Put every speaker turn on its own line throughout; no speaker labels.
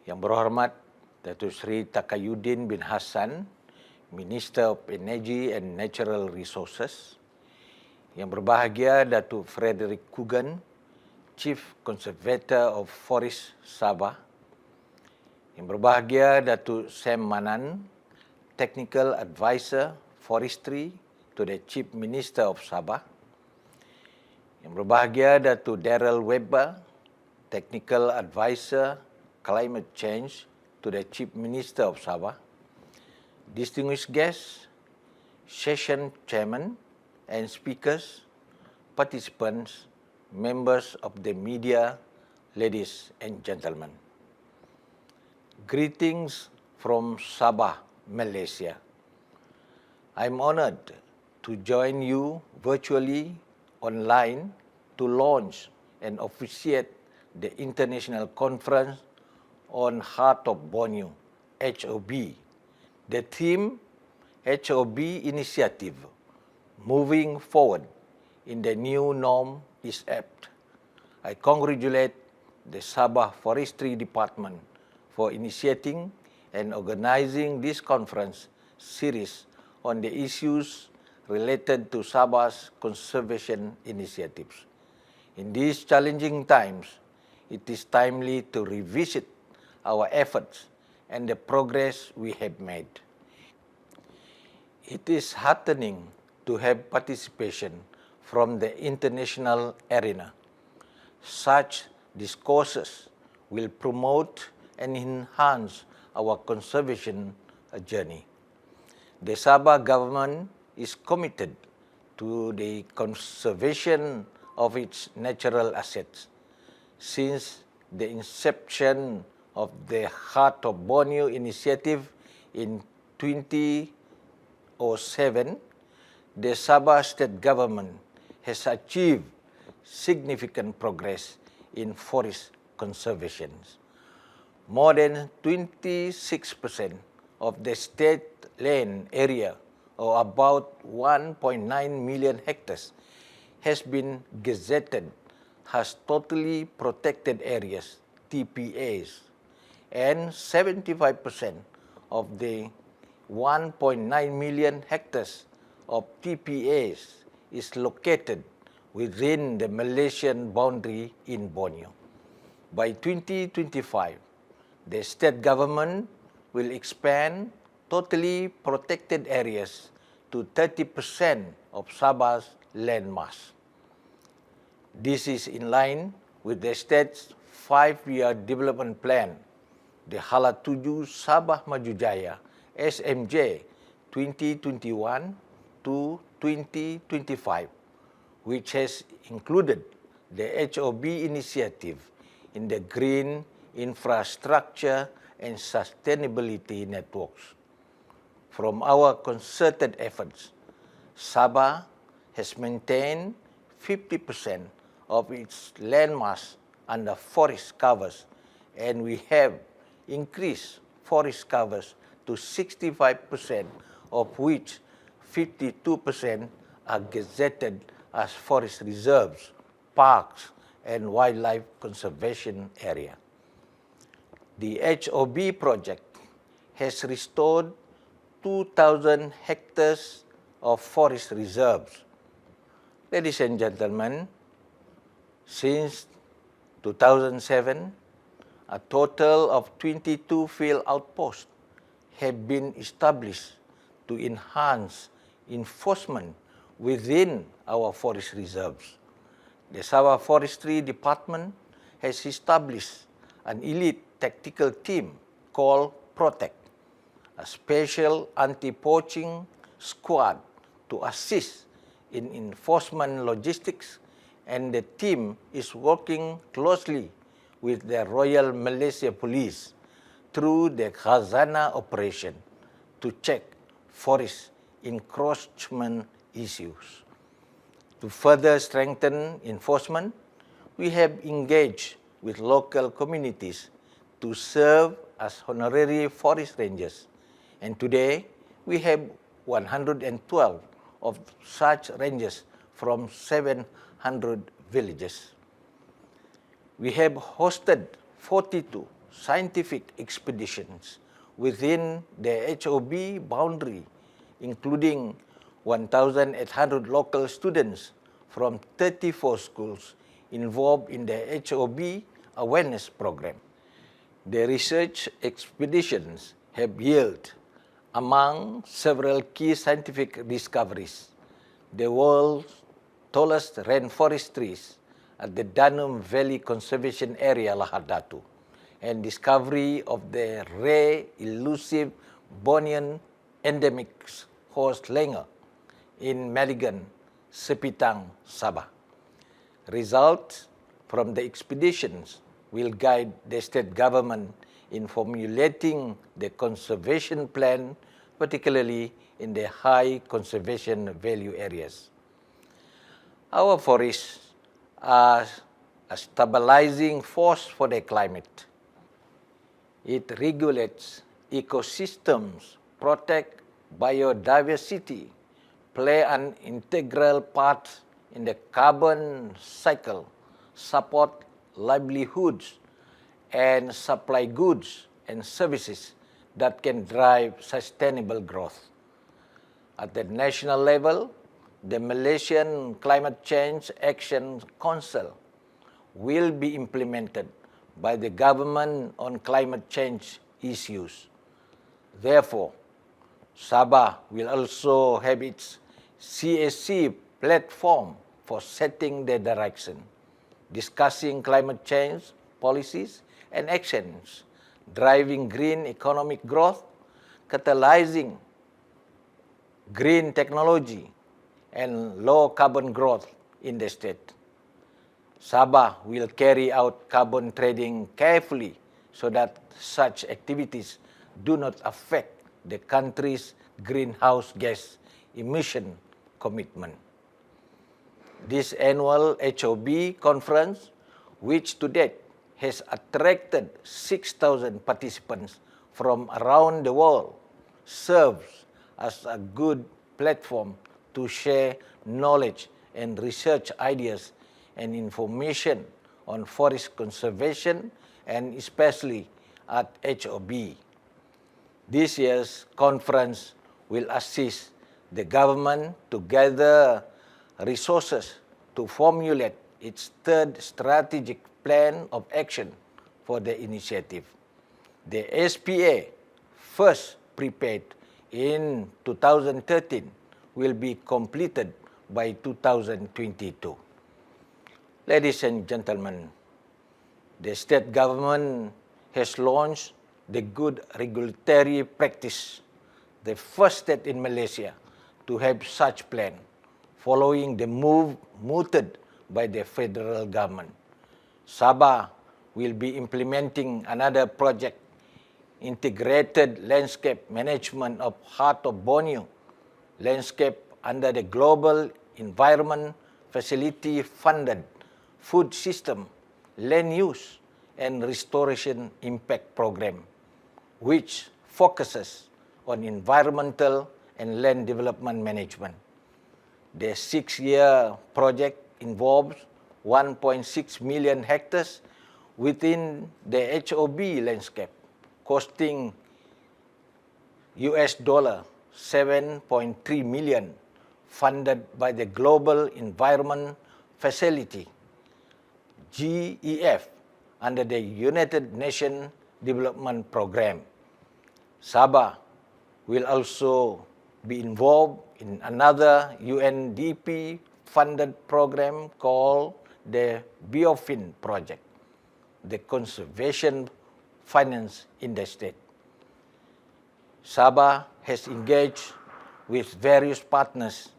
Yang berhormat Datuk Seri Takayuddin bin Hassan, Minister of Energy and Natural Resources. Yang berbahagia Datuk Frederick Kugan, Chief Conservator of Forest Sabah. Yang berbahagia Datuk Sam Manan, Technical Advisor Forestry to the Chief Minister of Sabah. Yang berbahagia Datuk Daryl Webber, Technical Advisor Climate Change to the Chief Minister of Sabah. Distinguished guests, session chairman and speakers, participants, members of the media, ladies and gentlemen. Greetings from Sabah, Malaysia. I'm honored to join you virtually online to launch and officiate the International Conference on Heart of Borneo, HOB. The theme, HOB Initiative, Moving Forward in the New Norm, is apt. I congratulate the Sabah Forestry Department for initiating and organizing this conference series on the issues related to Sabah's conservation initiatives. In these challenging times, it is timely to revisit our efforts and the progress we have made. It is heartening to have participation from the international arena. Such discourses will promote and enhance our conservation journey. The Sabah government is committed to the conservation of its natural assets. Since the inception of the Heart of Borneo initiative in 2007, the Sabah state government has achieved significant progress in forest conservation. More than 26% of the state land area, or about 1.9 million hectares, has been gazetted as totally protected areas, TPAs, and 75% of the 1.9 million hectares of TPAs is located within the Malaysian boundary in Borneo. By 2025, the state government will expand totally protected areas to 30% of Sabah's land mass. This is in line with the state's 5-year development plan, the Hala 7 Sabah Maju Jaya SMJ 2021 to 2025, which has included the HOB initiative in the green infrastructure and sustainability networks. From our concerted efforts, Sabah has maintained 50% of its land mass under forest covers, and we have increased forest covers to 65%, of which 52% are gazetted as forest reserves, parks, and wildlife conservation area. The HOB project has restored 2,000 hectares of forest reserves. Ladies and gentlemen, since 2007, a total of 22 field outposts have been established to enhance enforcement within our forest reserves. The Sabah Forestry Department has established an elite tactical team called Protect, a special anti-poaching squad to assist in enforcement logistics, and the team is working closely with the Royal Malaysia Police through the Khazanah operation to check forest encroachment issues. To further strengthen enforcement, we have engaged with local communities to serve as honorary forest rangers, and today we have 112 of such rangers from 700 villages. We have hosted 42 scientific expeditions within the HOB boundary, including 1,800 local students from 34 schools involved in the HOB awareness program. The research expeditions have yielded, among several key scientific discoveries, the world's tallest rainforest trees at the Danum Valley Conservation Area Lahad Datu, and discovery of the rare elusive Bornean endemic horse langur in Maligan, Sepitang, Sabah. Results from the expeditions will guide the state government in formulating the conservation plan, particularly in the high conservation value areas. Our forests are a stabilizing force for the climate. It regulates ecosystems, protects biodiversity, play an integral part in the carbon cycle, support livelihoods, and supply goods and services that can drive sustainable growth. At the national level, the Malaysian Climate Change Action Council will be implemented by the government on climate change issues. Therefore, Sabah will also have its CAC platform for setting the direction, discussing climate change policies and actions, driving green economic growth, catalyzing green technology, and low carbon growth in the state. Sabah will carry out carbon trading carefully so that such activities do not affect the country's greenhouse gas emission commitment. This annual HOB conference, which to date has attracted 6,000 participants from around the world, serves as a good platform to share knowledge and research ideas and information on forest conservation, and especially at HOB. This year's conference will assist the government to gather resources to formulate its third strategic plan of action for the initiative. The SPA, first prepared in 2013, will be completed by 2022. Ladies and gentlemen, the state government has launched the Good Regulatory Practice, the first state in Malaysia to have such plan, following the move mooted by the federal government. Sabah will be implementing another project, Integrated Landscape Management of Heart of Borneo, landscape under the Global Environment Facility funded Food System, Land Use and Restoration Impact Program, which focuses on environmental and land development management. The 6-year project involves 1.6 million hectares within the HOB landscape, costing $7.3 million, funded by the Global Environment Facility, GEF, under the United Nations Development Program. Sabah will also be involved in another UNDP-funded program called the Biofin Project, the conservation finance in the state. Sabah has engaged with various partners,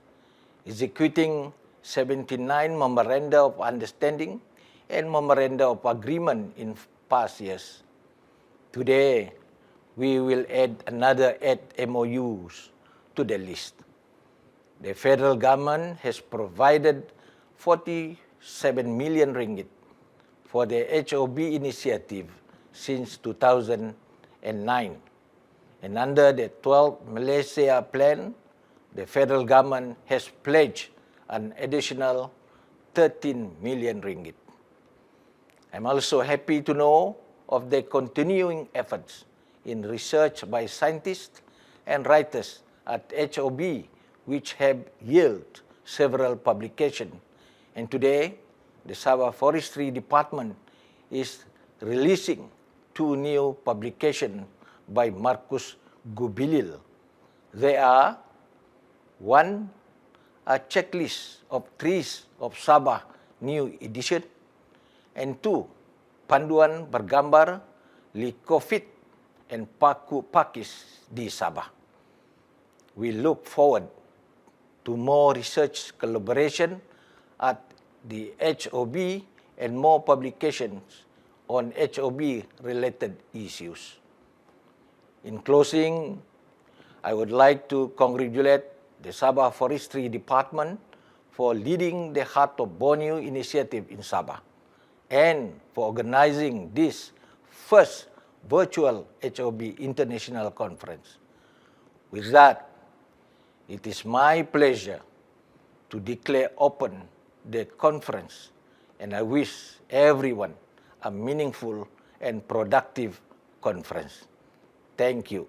executing 79 memoranda of understanding and memoranda of agreement in past years. Today, we will add another 8 MOUs to the list. The federal government has provided 47 million ringgit for the HOB initiative since 2009. And under the 12th Malaysia Plan, the federal government has pledged an additional 13 million ringgit. I'm also happy to know of the continuing efforts in research by scientists and writers at HOB, which have yielded several publications. And today, the Sabah Forestry Department is releasing 2 new publications by Marcus Gubilil. They are: one, a checklist of trees of Sabah new edition, and 2, panduan bergambar Lycophit and Paku Pakis di Sabah. We look forward to more research collaboration at the HOB and more publications on HOB-related issues. In closing, I would like to congratulate the Sabah Forestry Department for leading the Heart of Borneo initiative in Sabah and for organizing this first virtual HOB International Conference. With that, it is my pleasure to declare open the conference, and I wish everyone a meaningful and productive conference. Thank you.